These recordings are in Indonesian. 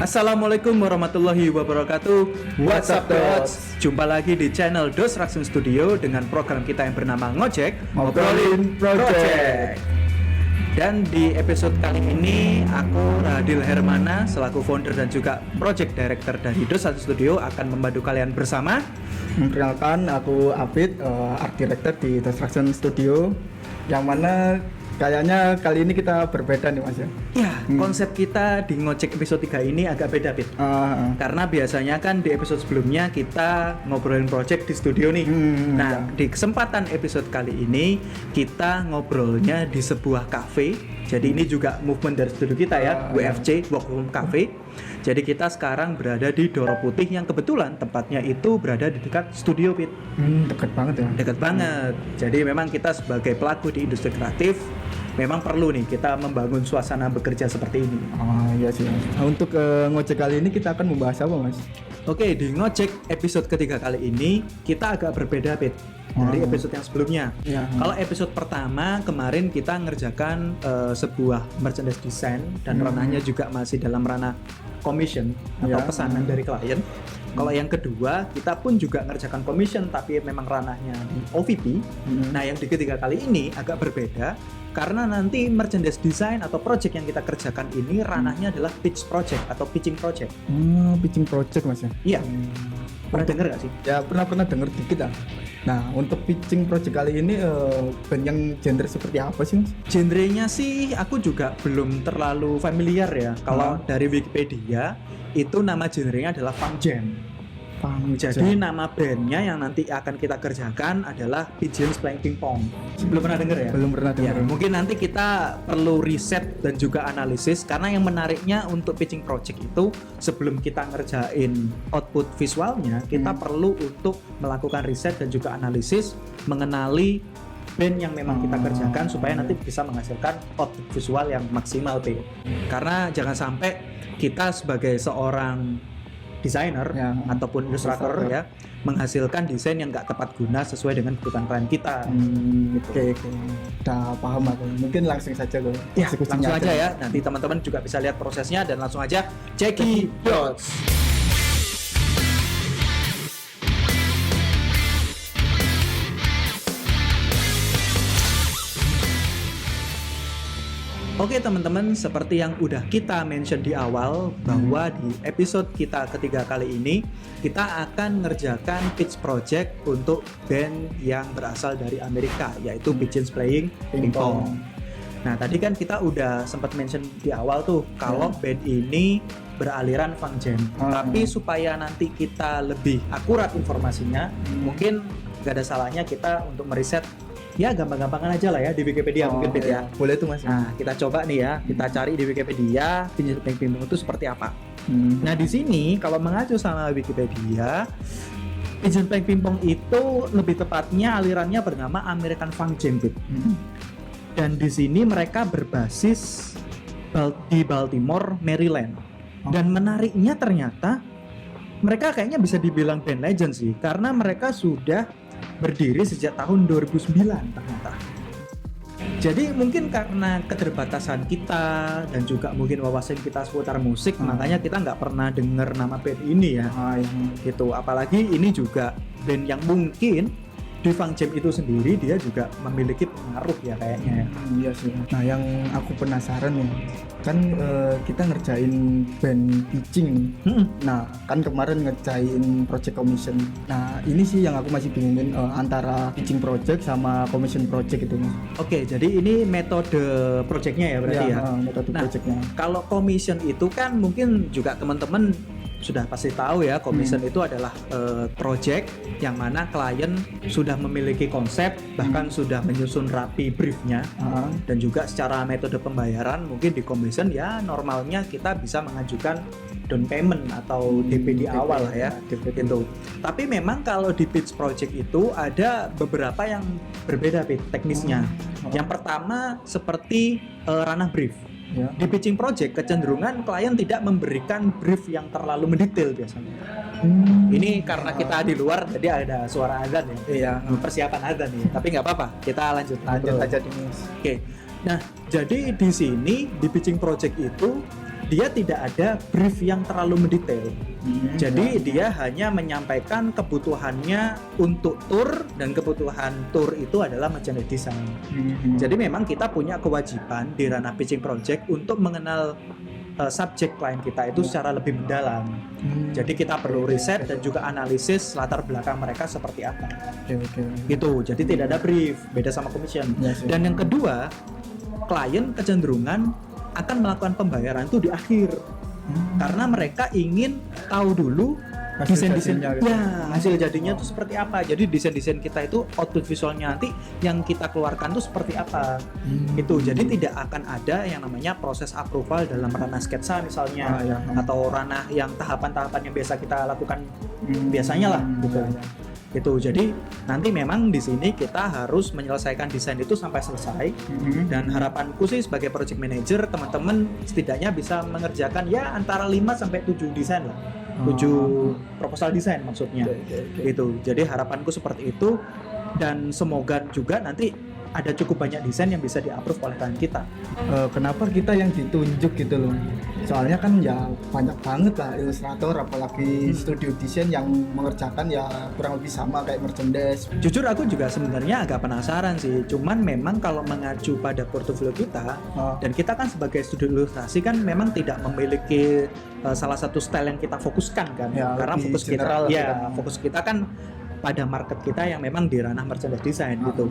Assalamualaikum warahmatullahi wabarakatuh. What's up Dots? Jumpa lagi di channel Dos Raksum Studio dengan program kita yang bernama Ngojek Ngobrolin Project. Dan di episode kali ini aku Radil Hermana selaku founder dan juga project director dari Dos Raksum Studio akan membantu kalian bersama. Memperkenalkan, aku Afid, art director di Dos Raksum Studio. Yang mana kayaknya kali ini kita berbeda nih Mas ya. Ya, konsep kita di Ngojek episode 3 ini agak beda, Pit. Karena biasanya kan di episode sebelumnya kita ngobrolin project di studio nih. Nah, di kesempatan episode kali ini kita ngobrolnya di sebuah cafe. Jadi ini juga movement dari studio kita ya, WFC, Workroom Cafe. Jadi kita sekarang berada di Doro Putih yang kebetulan tempatnya itu berada di dekat studio, Pit. Dekat banget ya. Dekat banget. Jadi memang kita sebagai pelaku di industri kreatif memang perlu nih kita membangun suasana bekerja seperti ini. Iya sih. Nah, untuk ngojek kali ini kita akan membahas apa Mas? Oke, di Ngojek episode ketiga kali ini kita agak berbeda, Pit, dari episode yang sebelumnya. Ya. Kalau episode pertama kemarin kita ngerjakan sebuah merchandise design dan ranahnya juga masih dalam ranah commission atau pesanan dari klien. Kalau yang kedua kita pun juga ngerjakan commission tapi memang ranahnya di OVP. Nah, yang di ketiga kali ini agak berbeda karena nanti merchandise design atau project yang kita kerjakan ini ranahnya adalah pitch project atau pitching project. Pitching project Mas ya. Iya. Pernah dengar nggak sih? Ya pernah dengar dikit lah. Nah, untuk pitching project kali ini band yang genre seperti apa sih Mas? Genrenya sih aku juga belum terlalu familiar ya. Kalau dari Wikipedia itu nama genrenya adalah funk jam. Jadi nama bandnya yang nanti akan kita kerjakan adalah Pigeons Playing Ping Pong. Belum pernah dengar ya? Belum pernah dengar. Ya, mungkin nanti kita perlu riset dan juga analisis karena yang menariknya untuk pitching project itu sebelum kita ngerjain output visualnya kita perlu untuk melakukan riset dan juga analisis mengenali band yang memang kita kerjakan supaya nanti bisa menghasilkan output visual yang maksimal, P. Karena jangan sampai kita sebagai seorang desainer ataupun ilustrator ya menghasilkan desain yang nggak tepat guna sesuai dengan kebutuhan klien kita. Oke. Udah paham aku. Mungkin langsung saja gue. Ya, langsung aja ya. Nanti teman-teman juga bisa lihat prosesnya dan langsung aja cekidot. Oke teman-teman, seperti yang udah kita mention di awal bahwa di episode kita ketiga kali ini kita akan ngerjakan pitch project untuk band yang berasal dari Amerika yaitu Pigeons Playing Ping Pong. Nah tadi kan kita udah sempat mention di awal tuh kalau band ini beraliran funk jam. Tapi supaya nanti kita lebih akurat informasinya, mungkin gak ada salahnya kita untuk meriset ya gampang-gampangan aja lah ya di Wikipedia mungkin Pit ya. Boleh tuh Mas. Nah, kita coba nih ya, kita cari di Wikipedia Pigeons Playing Ping Pong itu seperti apa. Nah, di sini kalau mengacu sama Wikipedia, Pigeons Playing Ping Pong itu lebih tepatnya alirannya bernama American Funk Jam, Pit. Dan di sini mereka berbasis di Baltimore, Maryland. Dan menariknya ternyata mereka kayaknya bisa dibilang band legend sih karena mereka sudah berdiri sejak tahun 2009 ternyata. Jadi mungkin karena keterbatasan kita dan juga mungkin wawasan kita seputar musik, makanya kita nggak pernah dengar nama band ini ya. Gitu. Apalagi ini juga band yang mungkin di funk jam itu sendiri dia juga memiliki pengaruh ya kayaknya. Iya sih. Nah yang aku penasaran nih, kan kita ngerjain band pitching. Nah kan kemarin ngerjain project commission. Nah ini sih yang aku masih bingungin antara pitching project sama commission project itu. Oke, jadi ini metode projectnya ya berarti ya. Metode projectnya. Kalau commission itu kan mungkin juga teman-teman sudah pasti tahu ya, commission itu adalah project yang mana klien sudah memiliki konsep, bahkan sudah menyusun rapi briefnya, dan juga secara metode pembayaran mungkin di commission ya normalnya kita bisa mengajukan down payment atau DP di awal lah ya, DP itu. Tapi memang kalau di pitch project itu ada beberapa yang berbeda teknisnya. Yang pertama seperti ranah brief. Di pitching project kecenderungan klien tidak memberikan brief yang terlalu mendetail biasanya. Ini karena kita di luar jadi ada suara azan ya. Iya. Persiapan azan nih. Tapi nggak apa-apa, kita lanjut aja nih. Oke. Nah, jadi di sini di pitching project itu dia tidak ada brief yang terlalu mendetail. Jadi dia hanya menyampaikan kebutuhannya untuk tour, dan kebutuhan tour itu adalah merchandise design. Jadi memang kita punya kewajiban di ranah pitching project untuk mengenal subjek klien kita itu secara lebih mendalam. Jadi kita perlu riset dan juga analisis latar belakang mereka seperti apa. Gitu. Jadi tidak ada brief, beda sama commission. Dan yang kedua, klien kecenderungan akan melakukan pembayaran itu di akhir. Karena mereka ingin tahu dulu desain-desainnya gitu. Ya, hasil jadinya itu seperti apa. Jadi desain-desain kita itu output visualnya nanti yang kita keluarkan itu seperti apa. Itu. Jadi tidak akan ada yang namanya proses approval dalam ranah sketsa misalnya, atau ranah yang tahapan-tahapan yang biasa kita lakukan biasanya lah gitu. Gitu. Jadi nanti memang di sini kita harus menyelesaikan desain itu sampai selesai. Dan harapanku sih sebagai project manager, teman-teman setidaknya bisa mengerjakan ya antara 5 sampai 7 desain lah. 7 proposal desain maksudnya. Gitu. Jadi harapanku seperti itu, dan semoga juga nanti ada cukup banyak desain yang bisa di-approve oleh klien kita. Kenapa kita yang ditunjuk gitu loh? Soalnya kan ya banyak banget lah ilustrator, apalagi studio desain yang mengerjakan ya kurang lebih sama kayak merchandise. Jujur aku juga sebenarnya agak penasaran sih. Cuman memang kalau mengacu pada portofolio kita, dan kita kan sebagai studio ilustrasi kan memang tidak memiliki salah satu style yang kita fokuskan kan. Ya, karena fokus general kita, ya fokus kita kan pada market kita yang memang di ranah merchandise design gitu.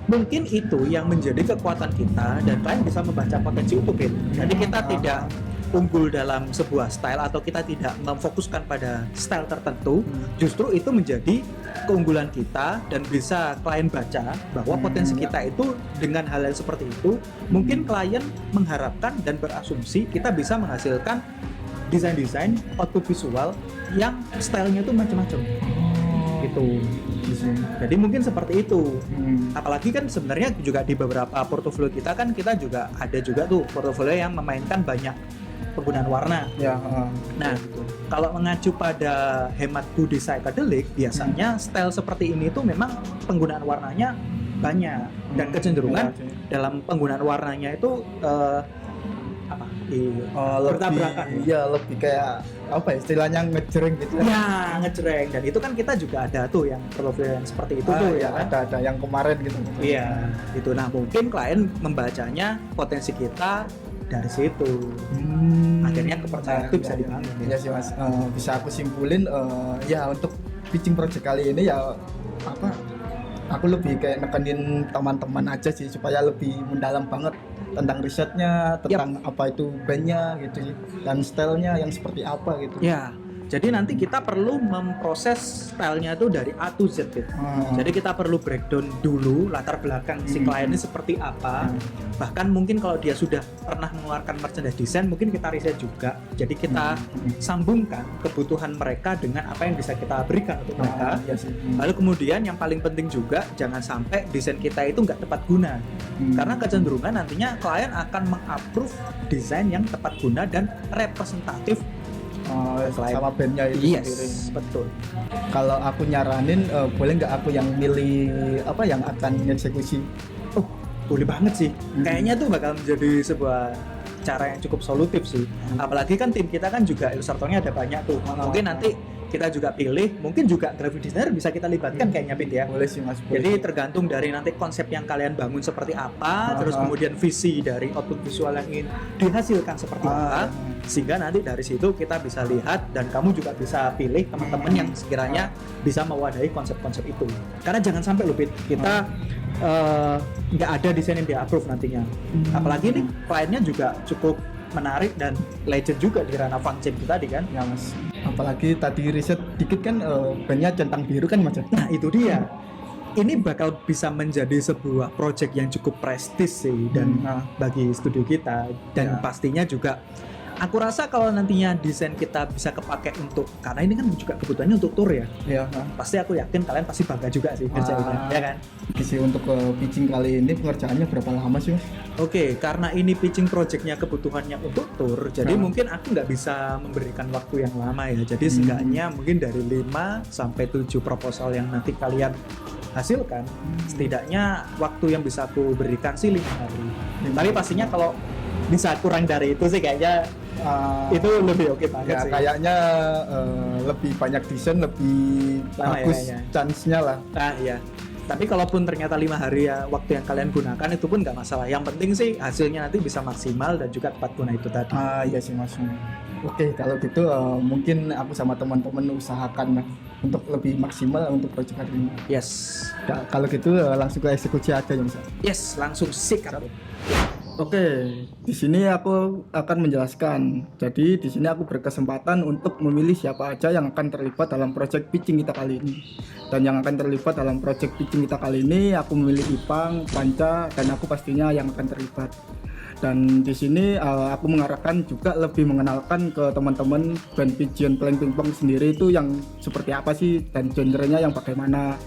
Mungkin itu yang menjadi kekuatan kita, dan klien bisa membaca potensi itu gitu. Jadi kita tidak unggul dalam sebuah style, atau kita tidak memfokuskan pada style tertentu. Justru itu menjadi keunggulan kita, dan bisa klien baca bahwa potensi kita itu dengan hal yang seperti itu. Mungkin klien mengharapkan dan berasumsi kita bisa menghasilkan desain-desain output visual yang stylenya itu macam-macam. Gitu. Jadi mungkin seperti itu. Apalagi kan sebenarnya juga di beberapa portofolio kita kan kita juga ada juga tuh portofolio yang memainkan banyak penggunaan warna. Nah, kalau mengacu pada hematku di psychedelic, biasanya style seperti ini tuh memang penggunaan warnanya banyak, dan kecenderungan dalam penggunaan warnanya itu bertabrakan. Iya, lebih kayak apa ya, istilahnya ngejreng gitu. Ya, ngejreng. Dan itu kan kita juga ada tuh yang portofolio yang seperti itu tuh ya kan? Ada yang kemarin gitu. Iya, gitu. Nah, mungkin klien membacanya potensi kita dari situ. Akhirnya kepercayaan itu bisa dibangun. Iya sih Mas. Bisa aku simpulin ya untuk pitching project kali ini ya apa? Aku lebih kayak nekenin teman-teman aja sih supaya lebih mendalam banget tentang risetnya, tentang apa itu bandnya gitu sih, dan stylenya yang seperti apa gitu. Ya, jadi nanti kita perlu memproses stylenya itu dari A to Z gitu. Jadi kita perlu breakdown dulu latar belakang si klien ini seperti apa. Bahkan mungkin kalau dia sudah pernah mengeluarkan merchandise design, mungkin kita riset juga. Jadi kita sambungkan kebutuhan mereka dengan apa yang bisa kita berikan untuk mereka. Lalu kemudian yang paling penting juga, jangan sampai desain kita itu nggak tepat guna. Karena kecenderungan nantinya klien akan meng-approve desain yang tepat guna dan representatif sama bandnya itu sendiri. Betul. Kalau aku nyaranin, boleh nggak aku yang milih apa yang akan eksekusi? Oh, boleh banget sih. Kayaknya tuh bakal menjadi sebuah cara yang cukup solutif sih. Apalagi kan tim kita kan juga ilustratornya ada banyak tuh. Mungkin nanti kita juga pilih, mungkin juga graphic designer bisa kita libatkan kayaknya Pit ya. Boleh sih Mas. Jadi tergantung dari nanti konsep yang kalian bangun seperti apa, terus kemudian visi dari output visual yang ingin dihasilkan seperti apa, sehingga nanti dari situ kita bisa lihat, dan kamu juga bisa pilih teman-teman yang sekiranya bisa mewadahi konsep-konsep itu. Karena jangan sampai loh Pit, kita nggak ada desain yang di-approve nantinya. Apalagi nih kliennya juga cukup menarik dan legend juga di ranah function kita tadi kan. Ya Mas. Apalagi tadi riset dikit kan bandnya centang biru kan Mas. Nah itu dia. Ini bakal bisa menjadi sebuah project yang cukup prestis sih dan bagi studio kita, dan pastinya juga aku rasa kalau nantinya desain kita bisa kepakai untuk, karena ini kan juga kebutuhannya untuk tour ya. Pasti aku yakin kalian pasti bangga juga sih kerjainnya, ya kan? Isi untuk pitching kali ini pengerjaannya berapa lama sih Mas? Oke, karena ini pitching projectnya kebutuhannya untuk tour, jadi mungkin aku nggak bisa memberikan waktu yang lama ya. Jadi seenggaknya mungkin dari 5 sampai 7 proposal yang nanti kalian hasilkan, setidaknya waktu yang bisa aku berikan sih 5 hari. Tapi pastinya kalau bisa kurang dari itu sih kayaknya itu lebih oke banget ya sih. kayaknya lebih banyak desain, lebih Lama ya bagus kayaknya. chance-nya lah. Iya. Tapi kalaupun ternyata 5 hari ya waktu yang kalian gunakan itu pun nggak masalah. Yang penting sih hasilnya nanti bisa maksimal dan juga tepat guna itu tadi. Iya sih Mas. Oke, kalau gitu mungkin aku sama teman-teman usahakan untuk lebih maksimal untuk proyek hari ini. Yes. Ya, kalau gitu langsung ke eksekusi aja ya Mas. Yes, langsung sikat. Oke, di sini aku akan menjelaskan. Jadi di sini aku berkesempatan untuk memilih siapa aja yang akan terlibat dalam proyek pitching kita kali ini. Dan yang akan terlibat dalam proyek pitching kita kali ini, aku memilih Ipang, Panca, dan aku pastinya yang akan terlibat. Dan di sini aku mengarahkan juga lebih mengenalkan ke teman-teman band Pigeon Playing Pingpong sendiri itu yang seperti apa sih dan genrenya yang bagaimana.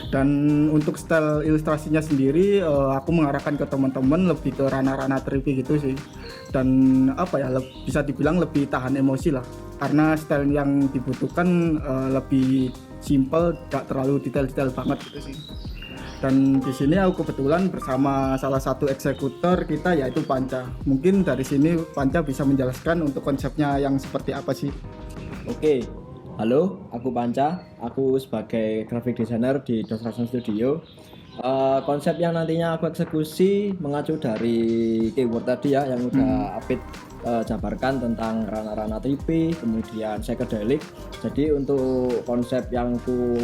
Dan untuk style ilustrasinya sendiri aku mengarahkan ke teman-teman lebih ke ranah-ranah trippy gitu sih. Dan apa ya, bisa dibilang lebih tahan emosi lah, karena style yang dibutuhkan lebih simple, gak terlalu detail-detail banget gitu sih. Dan di sini aku kebetulan bersama salah satu eksekutor kita yaitu Panca. Mungkin dari sini Panca bisa menjelaskan untuk konsepnya yang seperti apa sih. Oke, halo, aku Panca. Aku sebagai graphic designer di Dostrason Studio. Konsep yang nantinya aku eksekusi mengacu dari keyword tadi ya, yang udah Apit jabarkan tentang ranah-ranah trippy, kemudian psychedelic. Jadi untuk konsep yang ku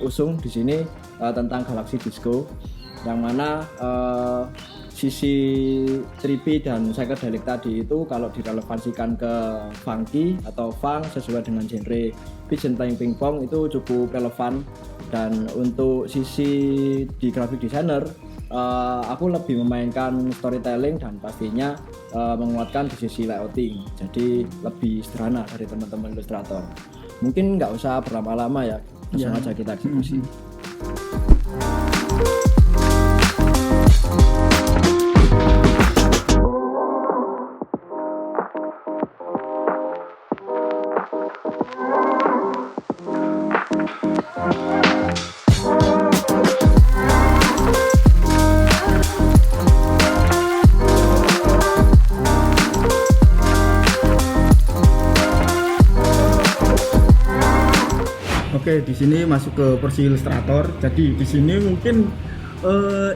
usung di sini tentang Galaxy Disco, yang mana sisi trippy dan psychedelic tadi itu kalau direlevansikan ke funky atau funk sesuai dengan genre Pigeon Playing Pingpong itu cukup relevan. Dan untuk sisi di graphic designer aku lebih memainkan storytelling dan pastinya menguatkan di sisi layouting, jadi lebih sederhana dari teman-teman ilustrator. Mungkin nggak usah berlama-lama ya, langsung aja kita eksekusi. Oke, di sini masuk ke porsi ilustrator. Jadi di sini mungkin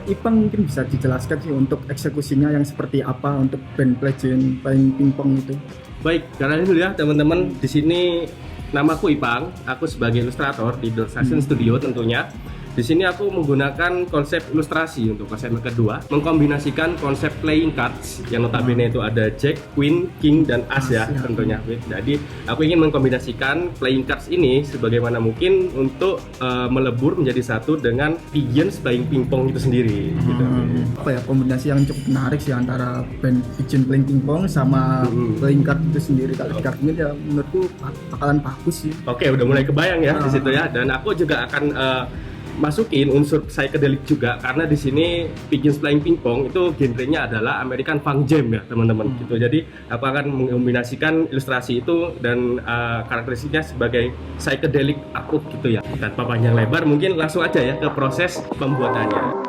Ipang mungkin bisa dijelaskan sih untuk eksekusinya yang seperti apa untuk band Pigeon Playing Pingpong itu. Baik, kenalin dulu ya teman-teman. Di sini namaku Ipang. Aku sebagai ilustrator di Dostrason Studio tentunya. Di sini aku menggunakan konsep ilustrasi untuk konsep yang kedua, mengkombinasikan konsep playing cards yang notabene itu ada Jack, Queen, King, dan As ya tentunya. Jadi aku ingin mengkombinasikan playing cards ini sebagaimana mungkin untuk melebur menjadi satu dengan Pigeons Playing Pingpong itu sendiri. Gitu. Apa ya, kombinasi yang cukup menarik sih antara band Pigeon Playing Pingpong sama playing card itu sendiri. Kalau di kartunya ya menurutku bakalan bagus sih. Oke, udah mulai kebayang ya di situ ya. Dan aku juga akan masukin unsur psychedelic juga karena di sini Pigeons Playing Pingpong itu genrenya adalah American Funk Jam ya teman-teman gitu. Jadi aku akan mengombinasikan ilustrasi itu dan karakteristiknya sebagai psychedelic akut gitu ya. Tanpa panjang lebar mungkin langsung aja ya ke proses pembuatannya.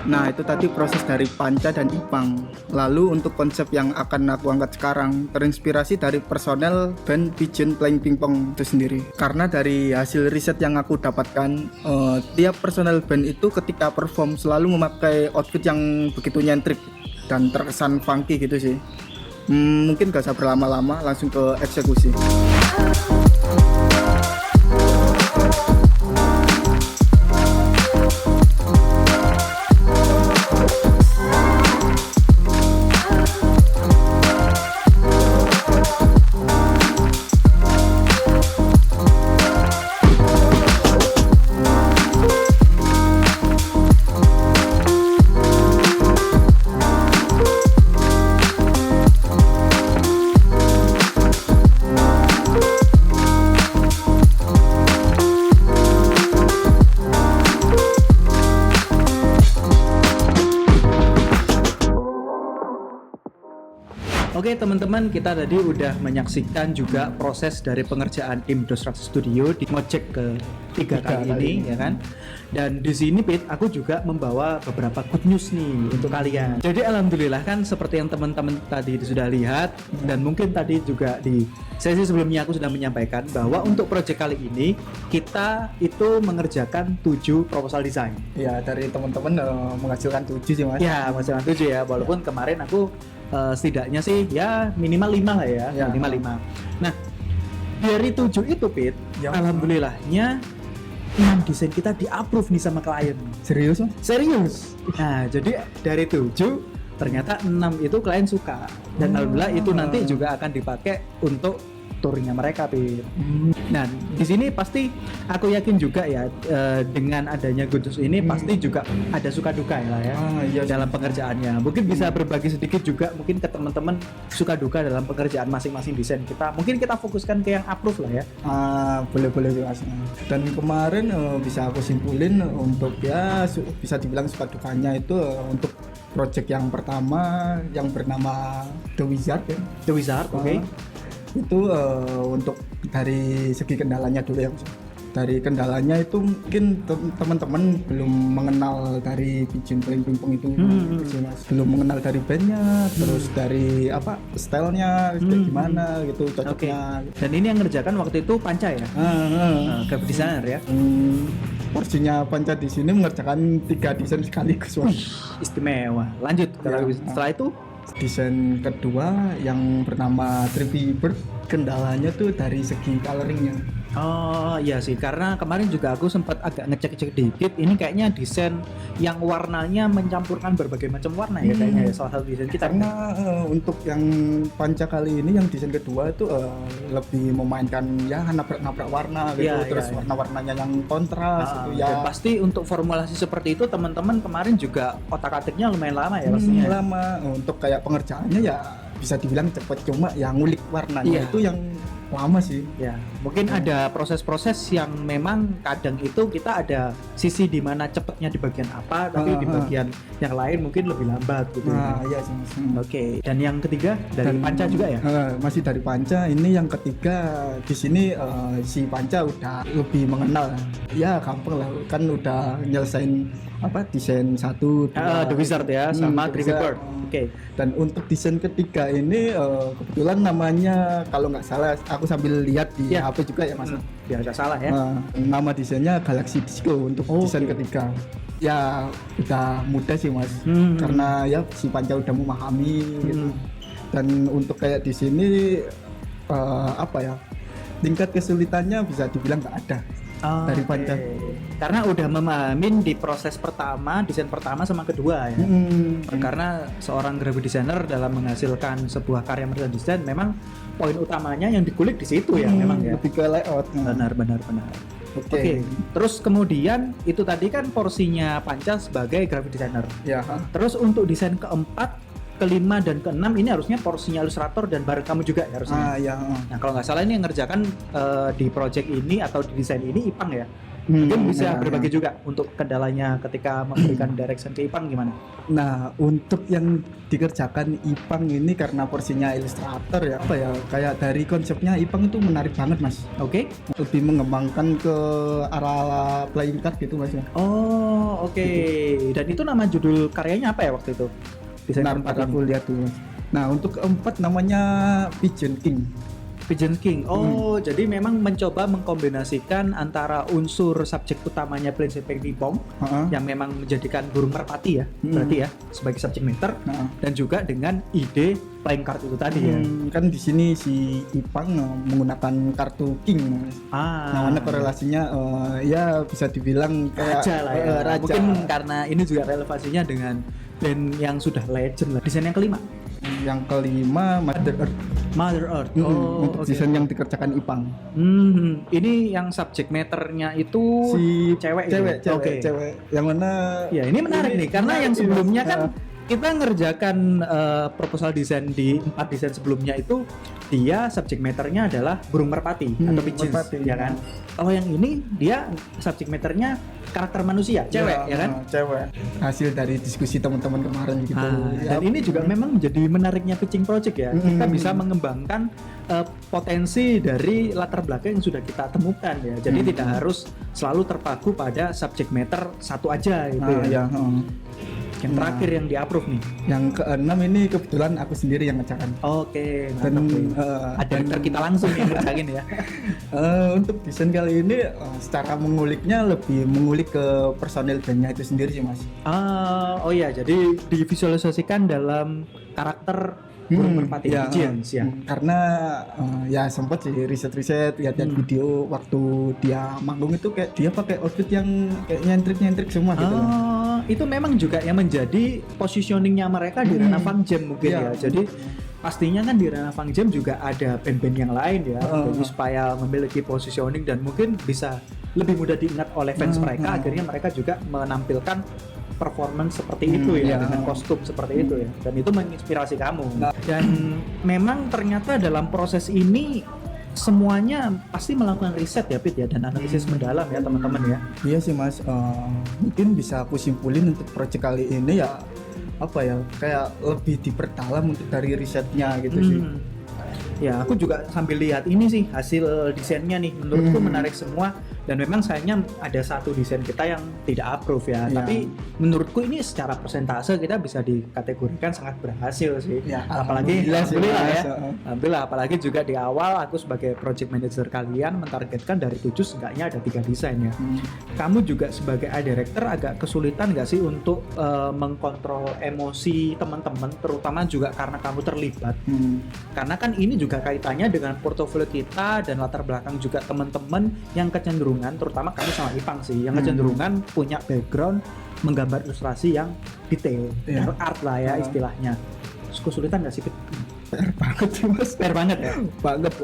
Nah, itu tadi proses dari Panca dan Ipang. Lalu untuk konsep yang akan aku angkat sekarang terinspirasi dari personel band Pigeon Playing Pingpong itu sendiri. Karena dari hasil riset yang aku dapatkan, tiap personel band itu ketika perform selalu memakai outfit yang begitu nyentrik dan terkesan funky gitu sih. Mungkin gak usah berlama-lama, langsung ke eksekusi. Oke teman-teman, kita tadi udah menyaksikan juga proses dari pengerjaan tim Dostraxon Studio di ngojek ke tiga kali ini, ya kan. Dan di sini Pit, aku juga membawa beberapa good news nih untuk kalian. Jadi alhamdulillah kan seperti yang teman-teman tadi sudah lihat, dan mungkin tadi juga di sesi sebelumnya aku sudah menyampaikan bahwa untuk proyek kali ini kita itu mengerjakan 7 proposal design. Ya, dari teman-teman menghasilkan 7 sih Mas. Ya, menghasilkan 7 ya, walaupun kemarin aku setidaknya sih ya minimal 5 lah ya, minimal 5. Nah, dari 7 itu Pit, alhamdulillahnya 6 desain kita di-approve nih sama klien. Serius Mas? Serius. Nah, jadi dari 7 ternyata 6 itu klien suka. Dan alhamdulillah itu nanti juga akan dipakai untuk turnya mereka, Pit. Nah, di sini pasti aku yakin juga ya dengan adanya good news ini pasti juga ada suka duka ya, iya, dalam pengerjaannya. Mungkin bisa berbagi sedikit juga mungkin ke teman-teman suka duka dalam pengerjaan masing-masing desain kita. Mungkin kita fokuskan ke yang approve lah ya. Boleh sih Mas. Dan kemarin bisa aku simpulin untuk ya bisa dibilang suka dukanya itu untuk project yang pertama yang bernama The Wizard ya. The Wizard, oke. Itu untuk dari segi kendalanya dulu ya Mas. Dari kendalanya itu mungkin teman-teman belum mengenal dari Pigeon Flying Pingpong itu sih Mas. Belum mengenal dari bandnya, terus dari apa stylenya kayak gimana gitu cocoknya. Dan ini yang ngerjakan waktu itu Panca ya, graphic designer ya. Porsinya Panca di sini mengerjakan 3 desain sekaligus Mas. Istimewa. Lanjut setelah itu desain kedua yang bernama Trippy Bird, kendalanya tuh dari segi coloringnya. Oh iya sih, karena kemarin juga aku sempat agak ngecek-cek dikit. Ini kayaknya desain yang warnanya mencampurkan berbagai macam warna ya kayaknya ya, salah satu desain kita. Karena untuk yang Panca kali ini yang desain kedua itu lebih memainkan ya nabrak-nabrak warna gitu, terus warna-warnanya yang kontras gitu ya. Dan pasti untuk formulasi seperti itu teman-teman kemarin juga otak-atiknya lumayan lama ya pastinya. Lama. Untuk kayak pengerjaannya ya bisa dibilang cepat, cuma yang ngulik warnanya itu yang lama sih. Ya, mungkin ada proses-proses yang memang kadang itu kita ada sisi di mana cepatnya di bagian apa, tapi di bagian yang lain mungkin lebih lambat gitu. Iya sih. Oke. Dan yang ketiga dari Panca juga ya? Masih dari Panca. Ini yang ketiga di sini si Panca udah lebih mengenal. Ya gampang lah, kan udah nyelesain apa desain 1, 2, The Wizard ya, sama Trippy Bird. Oke. Dan untuk desain ketiga ini kebetulan namanya kalau nggak salah aku sambil lihat di HP juga ya Mas. Biar nggak salah ya. Nama desainnya Galaxy Disco untuk desain ketiga. Ya udah mudah sih Mas, karena ya si Panca udah memahami gitu. Dan untuk kayak di sini apa ya, tingkat kesulitannya bisa dibilang nggak ada. Dari Panca. Karena udah memahamin di proses pertama, desain pertama sama kedua ya. Karena seorang graphic designer dalam menghasilkan sebuah karya merchant design memang poin utamanya yang dikulik di situ ya memang ya. Lebih ke layout. Benar. Oke. Terus kemudian itu tadi kan porsinya Panca sebagai graphic designer. Ya. Terus untuk desain keempat, kelima dan keenam ini harusnya porsinya ilustrator dan bareng kamu juga ya harusnya. Nah kalau nggak salah ini yang ngerjakan di project ini atau di desain ini Ipang ya. Mungkin bisa berbagi juga untuk kendalanya ketika memberikan direction ke Ipang gimana? Nah untuk yang dikerjakan Ipang ini karena porsinya ilustrator ya, apa ya, kayak dari konsepnya Ipang itu menarik banget Mas. Oke. Lebih mengembangkan ke arah playing card gitu Mas ya. Oh oke. Dan itu nama judul karyanya apa ya waktu itu? Desain keempat aku lihat tuh. Nah untuk keempat namanya Pigeon King. Pigeon King. Jadi memang mencoba mengkombinasikan antara unsur subjek utamanya Plains Pingpong yang memang menjadikan burung merpati ya, berarti ya sebagai subject matter, dan juga dengan ide playing card itu tadi ya. Kan di sini si Ipang menggunakan kartu King. Nah, mana korelasinya ya bisa dibilang kayak raja lah ya. Raja. Mungkin karena ini juga relevansinya dengan band yang sudah legend lah. Desain yang kelima. Yang kelima Mother Earth. Untuk desain yang dikerjakan Ipang. Ini yang subject matternya itu si cewek. Cewek. Yang mana? Ya ini menarik nih karena yang sebelumnya kan kita ngerjakan proposal desain di 4 desain sebelumnya itu dia subject matternya adalah burung merpati atau pigeons, merpati. ya kan. Kalau yang ini dia subject matternya karakter manusia, cewek, ya kan. Cewek. Hasil dari diskusi teman-teman kemarin gitu. Dan ini juga memang menjadi menariknya pitching project ya. Kita bisa mengembangkan potensi dari latar belakang yang sudah kita temukan ya. Jadi tidak harus selalu terpaku pada subject matter satu aja gitu ya. Yang terakhir yang di-approve nih. Yang keenam ini kebetulan aku sendiri yang ngerjakan. Oke, Dan ada yang kita langsung yang ngerjain ya. untuk desain kali ini secara menguliknya lebih mengulik ke personil bandnya itu sendiri sih mas. Oh iya, jadi divisualisasikan dalam karakter burung merpati pigeons ya. Karena ya sempat sih riset-riset lihat-lihat video waktu dia manggung itu kayak dia pakai outfit yang kayak nyentrik semua gitu loh. Itu memang juga yang menjadi positioningnya mereka di ranah funk jam mungkin ya. Jadi pastinya kan di ranah funk jam juga ada band-band yang lain ya. Jadi supaya memiliki positioning dan mungkin bisa lebih mudah diingat oleh fans mereka, akhirnya mereka juga menampilkan performance seperti itu ya, dengan kostum seperti itu ya, dan itu menginspirasi kamu. Dan memang ternyata dalam proses ini semuanya pasti melakukan riset ya Pit ya, dan analisis mendalam ya teman-teman ya. Iya sih mas, mungkin bisa aku simpulin untuk project kali ini ya apa ya, kayak lebih diperdalam untuk dari risetnya gitu sih. Ya aku juga sambil lihat ini sih hasil desainnya nih, menurutku menarik semua. Dan memang sayangnya ada satu desain kita yang tidak approve ya. Tapi menurutku ini secara persentase kita bisa dikategorikan sangat berhasil sih. Apalagi alhamdulillah ya. Alhamdulillah, apalagi juga di awal aku sebagai project manager kalian mentargetkan dari 7 seenggaknya ada 3 desain ya. Kamu juga sebagai art director agak kesulitan nggak sih untuk mengkontrol emosi teman-teman, terutama juga karena kamu terlibat. Karena kan ini juga kaitannya dengan portofolio kita dan latar belakang juga teman-teman yang kecenderungan, terutama kamu sama Ipang sih, yang kecenderungan punya background menggambar ilustrasi yang detail, art lah ya istilahnya. Kesulitan nggak sih? PR banget sih mas. PR banget ya?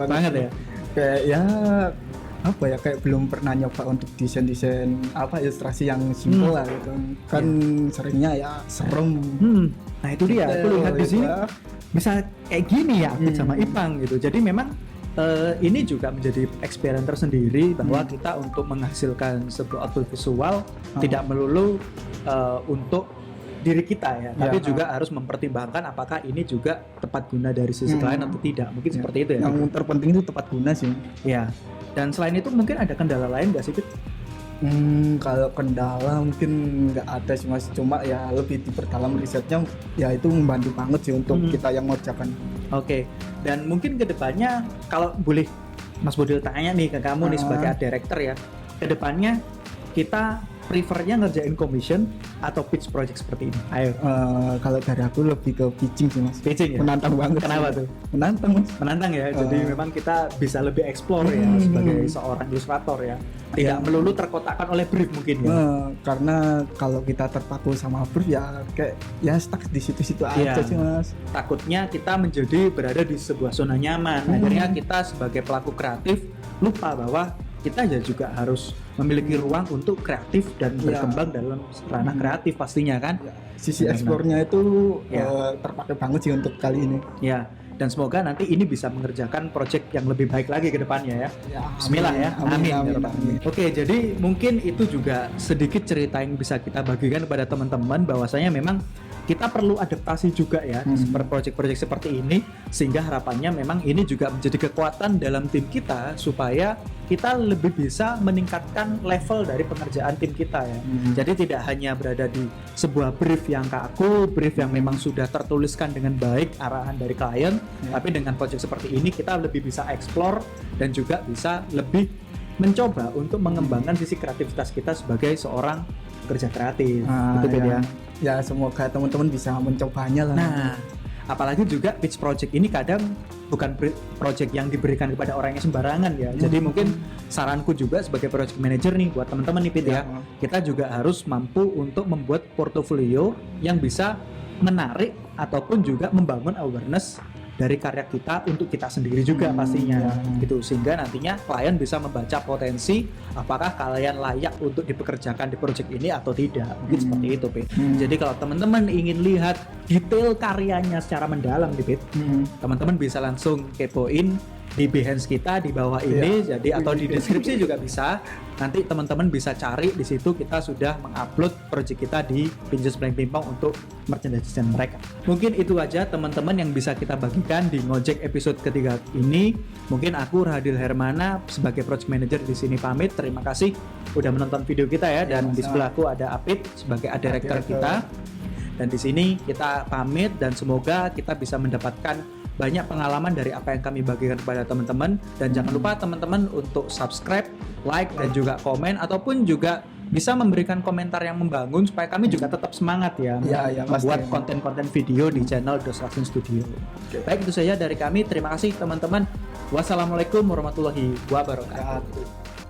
banget ya? Kayak ya apa ya, kayak belum pernah nyoba untuk desain apa ilustrasi yang simpel lah gitu. Kan seringnya ya serem. Nah itu dia, aku lihat di sini bisa kayak gini ya sama Ipang gitu. Jadi memang ini juga menjadi experience tersendiri bahwa kita untuk menghasilkan sebuah output visual tidak melulu untuk diri kita ya, tapi juga harus mempertimbangkan apakah ini juga tepat guna dari sisi klien atau tidak. Mungkin seperti itu ya. Yang terpenting itu tepat guna sih. Ya. Dan selain itu mungkin ada kendala lain nggak sih, Pit? Kalau kendala mungkin nggak ada sih mas, cuma ya lebih diperdalam risetnya, ya itu membantu banget sih untuk kita yang ngerjakan. Oke. Dan mungkin kedepannya kalau boleh Mas Bodil tanya nih ke kamu nih sebagai art director ya, kedepannya kita prefernya ngerjain commission atau pitch project seperti ini? Ayo. Kalau dari aku lebih ke pitching sih mas. Pitching ya? Menantang banget. Kenapa tuh? Menantang mas. Menantang ya. Jadi memang kita bisa lebih explore ya sebagai seorang ilustrator ya. Tidak melulu terkotakkan oleh brief mungkin ya. Karena kalau kita terpaku sama brief ya kayak ya stuck di situ-situ aja sih mas. Takutnya kita menjadi berada di sebuah zona nyaman. Akhirnya kita sebagai pelaku kreatif lupa bahwa kita ya juga harus memiliki ruang untuk kreatif dan berkembang dalam ranah kreatif pastinya kan. Sisi eksplornya itu terpakai banget sih untuk kali ini. Ya, dan semoga nanti ini bisa mengerjakan project yang lebih baik lagi ke depannya ya. Bismillah ya. Amin. Oke, jadi mungkin itu juga sedikit cerita yang bisa kita bagikan kepada teman-teman bahwasanya memang kita perlu adaptasi juga ya seperti project-project seperti ini, sehingga harapannya memang ini juga menjadi kekuatan dalam tim kita supaya kita lebih bisa meningkatkan level dari pengerjaan tim kita ya. Jadi tidak hanya berada di sebuah brief yang kaku, brief yang memang sudah tertuliskan dengan baik arahan dari klien, tapi dengan project seperti ini kita lebih bisa explore dan juga bisa lebih mencoba untuk mengembangkan sisi kreativitas kita sebagai seorang pekerja kreatif. Itu beda. Ya semoga teman-teman bisa mencobanya lah. Nah, apalagi juga pitch project ini kadang bukan project yang diberikan kepada orang yang sembarangan ya. Jadi mungkin saranku juga sebagai project manager nih buat teman-teman nih Pit ya. Kita juga harus mampu untuk membuat portofolio yang bisa menarik ataupun juga membangun awareness dari karya kita untuk kita sendiri juga pastinya gitu, sehingga nantinya klien bisa membaca potensi apakah kalian layak untuk dipekerjakan di project ini atau tidak, mungkin seperti itu Pit. Jadi kalau teman-teman ingin lihat detail karyanya secara mendalam nih Pit, teman-teman bisa langsung kepoin di Behance kita di bawah ini, jadi atau di deskripsi juga bisa. Nanti teman-teman bisa cari di situ, kita sudah mengupload project kita di Pinjus Blank Pimpong untuk merchandise design mereka. Mungkin itu aja teman-teman yang bisa kita bagikan di Ngojek episode ketiga ini. Mungkin aku Radil Hermana sebagai project manager di sini pamit. Terima kasih udah menonton video kita ya, dan di sebelahku ada Apit sebagai art director kita. Dan di sini kita pamit dan semoga kita bisa mendapatkan banyak pengalaman dari apa yang kami bagikan kepada teman-teman. Dan jangan lupa teman-teman untuk subscribe, like, dan juga komen, ataupun juga bisa memberikan komentar yang membangun supaya kami juga tetap semangat ya membuat konten-konten video di channel Dostraction Studio. Baik, itu saja dari kami. Terima kasih teman-teman. Wassalamualaikum warahmatullahi wabarakatuh.